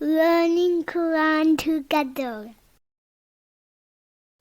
learning Quran together.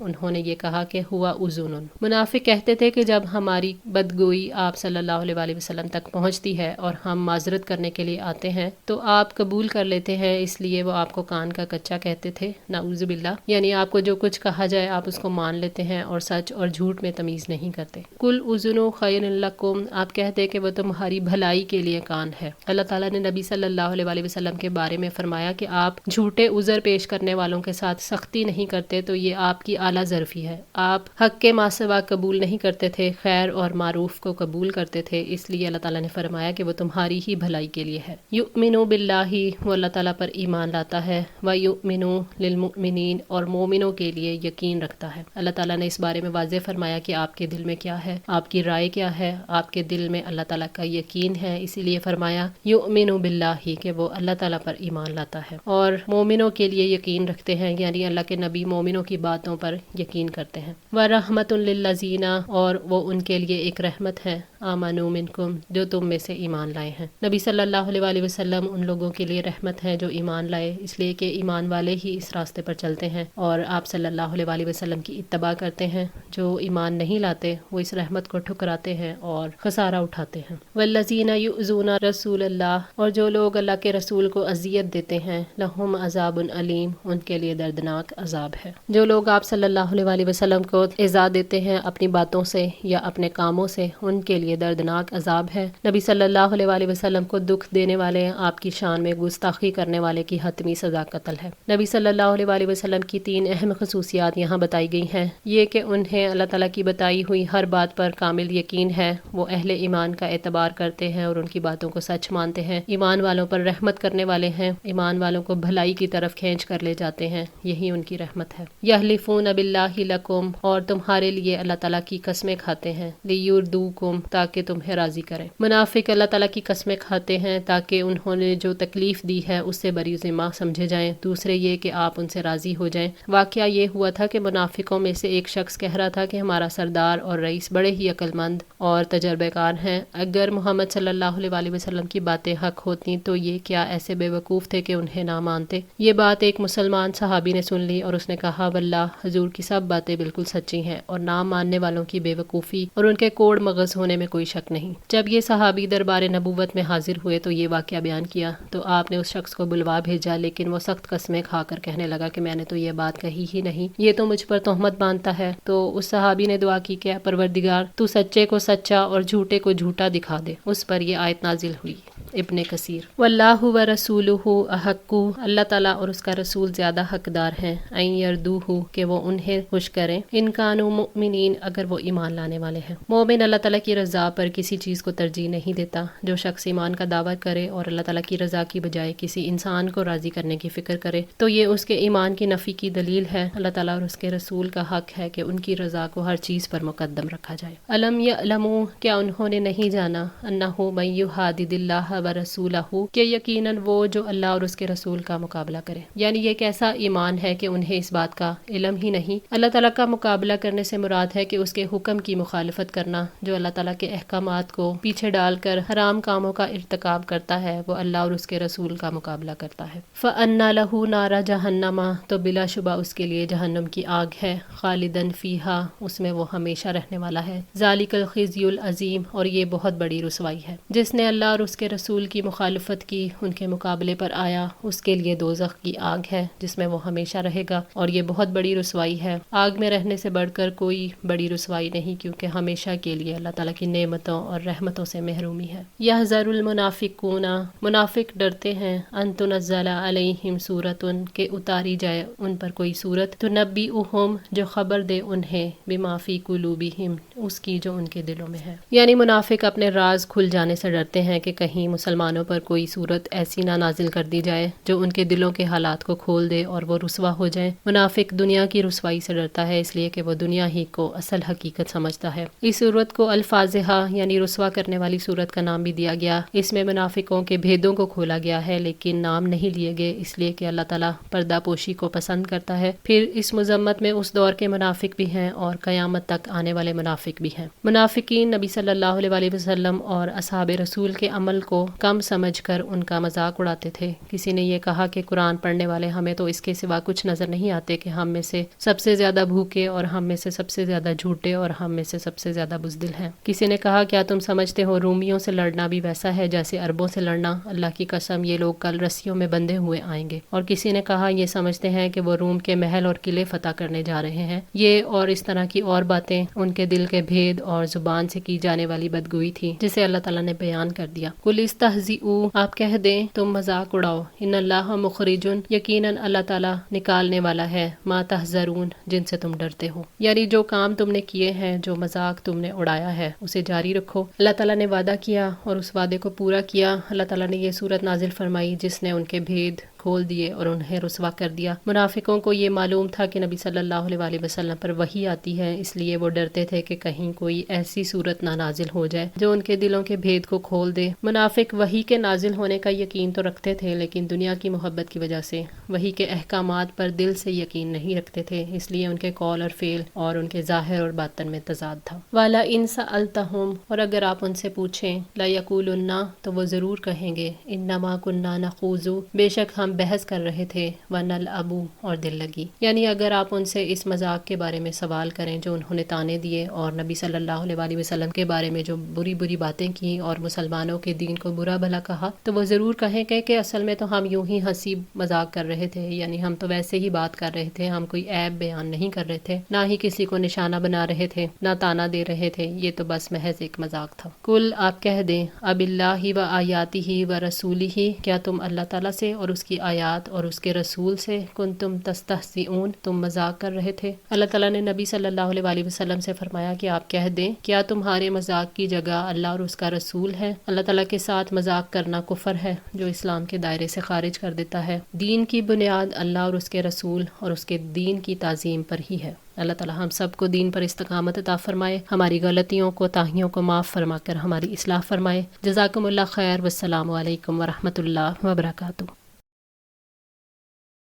انہوں نے یہ کہا کہ ہوا اذن. منافق کہتے تھے کہ جب ہماری بدگوئی آپ صلی اللہ علیہ وسلم تک پہنچتی ہے اور ہم معذرت کرنے کے لیے آتے ہیں تو آپ قبول کر لیتے ہیں، اس لیے وہ آپ کو کان کا کچا کہتے تھے. نعوذ باللہ. یعنی آپ کو جو کچھ کہا جائے آپ اس کو مان لیتے ہیں اور سچ اور جھوٹ میں تمیز نہیں کرتے. کل اذن خیر لکم، آپ کہتے کہ وہ تمہاری بھلائی کے لیے کان ہے. اللہ تعالیٰ نے نبی صلی اللہ علیہ وسلم کے بارے میں فرمایا کہ آپ جھوٹے عذر پیش کرنے والوں کے ساتھ سختی نہیں کرتے تو یہ آپ کی اعلیٰ ظرفی ہے. آپ حق کے ما سوا قبول نہیں کرتے تھے، خیر اور معروف کو قبول کرتے تھے، اس لیے اللہ تعالیٰ نے فرمایا کہ وہ تمہاری ہی بھلائی کے لیے ہے. یؤمنو باللہ، وہ اللہ تعالیٰ پر ایمان لاتا ہے، ویؤمنو للمؤمنین، اور مومنوں کے لیے یقین رکھتا ہے. اللہ تعالیٰ نے اس بارے میں واضح فرمایا کہ آپ کے دل میں کیا ہے، آپ کی رائے کیا ہے. آپ کے دل میں اللہ تعالیٰ کا یقین ہے، اسی لیے فرمایا یؤمنو باللہ کہ وہ اللہ تعالیٰ پر ایمان لاتا ہے اور مومنوں کے لیے یقین رکھتے ہیں، یعنی اللہ کے نبی مومنوں کی باتوں پر یقین کرتے ہیں. وَرَحْمَةٌ لِّلَّذِينَ، اور وہ ان کے لیے ایک رحمت ہے، آمنوا منکم، جو تم میں سے ایمان لائے ہیں. نبی صلی اللہ علیہ وسلم ان لوگوں کے لیے رحمت ہے جو ایمان لائے، اس لیے کہ ایمان والے ہی اس راستے پر چلتے ہیں اور آپ صلی اللہ علیہ وسلم کی اتباع کرتے ہیں. جو ایمان نہیں لاتے وہ اس رحمت کو ٹھکراتے ہیں اور خسارہ اٹھاتے ہیں. والذین یؤذون رسول اللہ، اور جو لوگ اللہ کے رسول کو اذیت دیتے ہیں، لہم عذاب علیم، ان کے لیے دردناک عذاب ہے. جو لوگ آپ صلی اللہ علیہ وسلم کو ایذا دیتے ہیں اپنی باتوں سے یا اپنے کاموں سے، ان کے لیے دردناک عذاب ہے. نبی صلی اللہ علیہ وسلم کو دکھ دینے والے، آپ کی شان میں گستاخی کرنے والے کی حتمی سزا قتل ہے. نبی صلی اللہ علیہ وسلم کی 3 اہم خصوصیات یہاں بتائی گئی ہیں. یہ کہ انہیں اللہ تعالیٰ کی بتائی ہوئی ہر بات پر کامل یقین ہے، وہ اہل ایمان کا اعتبار کرتے ہیں اور ان کی باتوں کو سچ مانتے ہیں، ایمان والوں پر رحمت کرنے والے ہیں، ایمان والوں کو بھلائی کی طرف کھینچ کر لے جاتے ہیں، یہی ان کی رحمت ہے. یحلفون باللہ لکم، اور تمہارے لیے اللہ تعالیٰ کی قسمیں کھاتے ہیں، لیردوکم، تاکہ تمہیں راضی کریں. منافق اللہ تعالیٰ کی قسمیں کھاتے ہیں تاکہ انہوں نے جو تکلیف دی ہے اس سے بری ذمہ سمجھے جائیں، دوسرے یہ کہ آپ ان سے راضی ہو جائیں. واقعہ یہ ہوا تھا کہ منافقوں میں سے ایک شخص کہہ رہا تھا کہ ہمارا سردار اور رئیس بڑے ہی عقل مند اور تجربہ کار ہیں، اگر محمد صلی اللہ علیہ وسلم کی باتیں حق ہوتی تو یہ کیا ایسے بے وقوف تھے کہ انہیں نہ مانتے. یہ بات ایک مسلمان صحابی نے سن لی اور اس نے کہا واللہ حضور کی سب باتیں بالکل سچی ہیں اور نہ ماننے والوں کی بے وقوفی اور ان کے کوڑ مغز ہونے میں کوئی شک نہیں. جب یہ صحابی دربار نبوت میں حاضر ہوئے تو یہ واقعہ بیان کیا تو آپ نے اس شخص کو بلوا بھیجا، لیکن وہ سخت قسمیں کھا کر کہنے لگا کہ میں نے تو یہ بات کہی ہی نہیں، یہ تو مجھ پر تہمت باندھتا ہے. تو اس صحابی نے دعا کی کہ پروردگار تو سچے کو سچا اور جھوٹے کو جھوٹا دکھا دے. اس پر یہ آیت نازل ہوئی. ابن کثیر. واللہ ورسولہ احق، اللہ تعالیٰ اور اس کا رسول زیادہ حقدار ہیں، ان یردوہ، کہ وہ انہیں خوش کریں، ان کانوا مؤمنین، اگر وہ ایمان لانے والے ہیں. مومن اللہ تعالیٰ کی رضا پر کسی چیز کو ترجیح نہیں دیتا. جو شخص ایمان کا دعویٰ کرے اور اللہ تعالیٰ کی رضا کی بجائے کسی انسان کو راضی کرنے کی فکر کرے تو یہ اس کے ایمان کی نفی کی دلیل ہے. اللہ تعالیٰ اور اس کے رسول کا حق ہے کہ ان کی رضا کو ہر چیز پر مقدم رکھا جائے. الم یعلموا، کیا انہوں نے نہیں جانا، انہ من یحادد اللہ ورسولہ، کہ یقیناً وہ جو اللہ اور اس کے رسول کا مقابلہ کرے. یعنی یہ کیسا ایمان ہے کہ انہیں اس بات کا علم ہی نہیں. اللہ تعالیٰ کا مقابلہ کرنے سے مراد ہے کہ اس کے حکم کی مخالفت کرنا. جو اللہ تعالیٰ کے احکامات کو پیچھے ڈال کر حرام کاموں کا ارتکاب کرتا ہے وہ اللہ اور اس کے رسول کا مقابلہ کرتا ہے. فَأَنَّ لَهُ نَارَ جَهَنَّمَ، تو بلا شبہ اس کے لیے جہنم کی آگ ہے، خالدن فیہا، اس میں وہ ہمیشہ رہنے والا ہے. ذالک الخزی العظیم، اور یہ بہت بڑی رسوائی ہے. جس نے اللہ اور اس کے رسول کی مخالفت کی، ان کے مقابلے پر آیا، اس کے لیے دوزخ کی آگ ہے جس میں وہ ہمیشہ رہے گا، اور یہ بہت بڑی رسوائی ہے. آگ میں رہنے سے بڑھ کر کوئی بڑی رسوائی نہیں، کیونکہ ہمیشہ کے لیے اللہ تعالیٰ کی نعمتوں اور رحمتوں سے محرومی ہے. یحذر المنافقون، منافق ڈرتے ہیں، ان تنزل علیہم سورۃ، کہ اتاری جائے ان پر کوئی سورت، تنبئہم، جو خبر دے انہیں، بما فی قلوبہم، اس کی جو ان کے دلوں میں ہے. یعنی منافق اپنے راز کھل جانے سے ڈرتے ہیں کہ کہیں مسلمانوں پر کوئی صورت ایسی نہ نازل کر دی جائے جو ان کے دلوں کے حالات کو کھول دے اور وہ رسوا ہو جائیں. منافق دنیا کی رسوائی سے ڈرتا ہے اس لیے کہ وہ دنیا ہی کو اصل حقیقت سمجھتا ہے. اس صورت کو الفاظہا، یعنی رسوا کرنے والی صورت کا نام بھی دیا گیا. اس میں منافقوں کے بھیدوں کو کھولا گیا ہے لیکن نام نہیں لیے گئے، اس لیے کہ اللہ تعالیٰ پردہ پوشی کو پسند کرتا ہے. پھر اس مذمت میں اس دور کے منافق بھی ہیں اور قیامت تک آنے والے منافق منافق بھی ہیں۔ منافقین نبی صلی اللہ علیہ وسلم اور اصحاب رسول کے عمل کو کم سمجھ کر ان کا مذاق اڑاتے تھے۔ کسی نے یہ کہا کہ قرآن پڑھنے والے ہمیں تو اس کے سوا کچھ نظر نہیں آتے کہ ہم میں سے سب سے زیادہ بھوکے اور ہم میں سے سب سے زیادہ جھوٹے اور ہم میں سے سب سے زیادہ بزدل ہیں۔ کسی نے کہا کیا تم سمجھتے ہو رومیوں سے لڑنا بھی ویسا ہے جیسے عربوں سے لڑنا؟ اللہ کی قسم یہ لوگ کل رسیوں میں بندھے ہوئے آئیں گے۔ اور کسی نے کہا یہ سمجھتے ہیں کہ وہ روم کے محل اور قلعے فتح کرنے جا رہے ہیں۔ یہ اور اس طرح کی اور باتیں ان کے دل کے بھید اور زبان سے کی جانے والی بدگوئی تھی جسے اللہ تعالیٰ نے بیان کر دیا۔ قل استہزئوا، آپ کہہ دیں تم مذاق اڑاؤ، ان اللہ مخرج، یقیناً اللہ تعالیٰ نکالنے والا ہے، ما تحذرون، جن سے تم ڈرتے ہو، یعنی جو کام تم نے کیے ہیں، جو مذاق تم نے اڑایا ہے اسے جاری رکھو۔ اللہ تعالیٰ نے وعدہ کیا اور اس وعدے کو پورا کیا۔ اللہ تعالیٰ نے یہ صورت نازل فرمائی جس نے ان کے بھید کھول دیے اور انہیں رسوا کر دیا۔ منافقوں کو یہ معلوم تھا کہ نبی صلی اللہ علیہ وسلم پر وحی آتی ہے، اس لیے وہ ڈرتے تھے کہ کہیں کوئی ایسی صورت نہ نازل ہو جائے جو ان کے دلوں کے بھید کو کھول دے۔ منافق وحی کے نازل ہونے کا یقین تو رکھتے تھے لیکن دنیا کی محبت کی وجہ سے وحی کے احکامات پر دل سے یقین نہیں رکھتے تھے، اس لیے ان کے قول اور فعل اور ان کے ظاہر اور باطن میں تضاد تھا۔ وَلَئِن سَأَلْتَهُمْ، اور اگر آپ ان سے پوچھیں، لَيَقُولُنَّ، تو وہ ضرور کہیں گے، إِنَّمَا كُنَّا نَخُوضُ، بے شک ہم بحث کر رہے تھے، وَنَلْعَبُ، اور دل لگی۔ یعنی اگر آپ ان سے اس مذاق کے بارے میں سوال کریں جو انہوں نے تانے دیے اور نبی صلی اللہ علیہ وسلم کے بارے میں جو بری بری باتیں کی اور مسلمانوں کے دین کو برا بھلا کہا، تو وہ ضرور کہیں گے کہ اصل میں تو ہم یوں ہی ہنسی مذاق کر رہے تھے، یعنی ہم تو ویسے ہی بات کر رہے تھے، ہم کوئی عیب بیان نہیں کر رہے تھے، نہ ہی کسی کو نشانہ بنا رہے تھے، نہ تانا دے رہے تھے، یہ تو بس محض ایک مذاق تھا۔ کل، آپ کہہ دیں، اب اللہ و آیاتہ و رسولہ، کیا تم اللہ تعالیٰ سے اور اس کی آیات اور اس کے رسول سے کنتم تستہزئون، تم مذاق کر رہے تھے۔ اللہ تعالیٰ نے نبی صلی اللہ علیہ وسلم سے فرمایا کہ آپ کہہ دیں، کیا تمہارے مذاق کی جگہ اللہ اور اس کا رسول ہے؟ اللہ تعالیٰ کے ساتھ مذاق کرنا کفر ہے جو اسلام کے دائرے سے خارج کر دیتا ہے۔ دین کی بنیاد اللہ اور اس کے رسول اور اس کے دین کی تعظیم پر ہی ہے۔ اللہ تعالیٰ ہم سب کو دین پر استقامت عطا فرمائے، ہماری غلطیوں کو تاہیوں کو معاف فرما کر ہماری اصلاح فرمائے۔ جزاکم اللہ خیر، والسلام علیکم ورحمۃ اللہ وبرکاتہ۔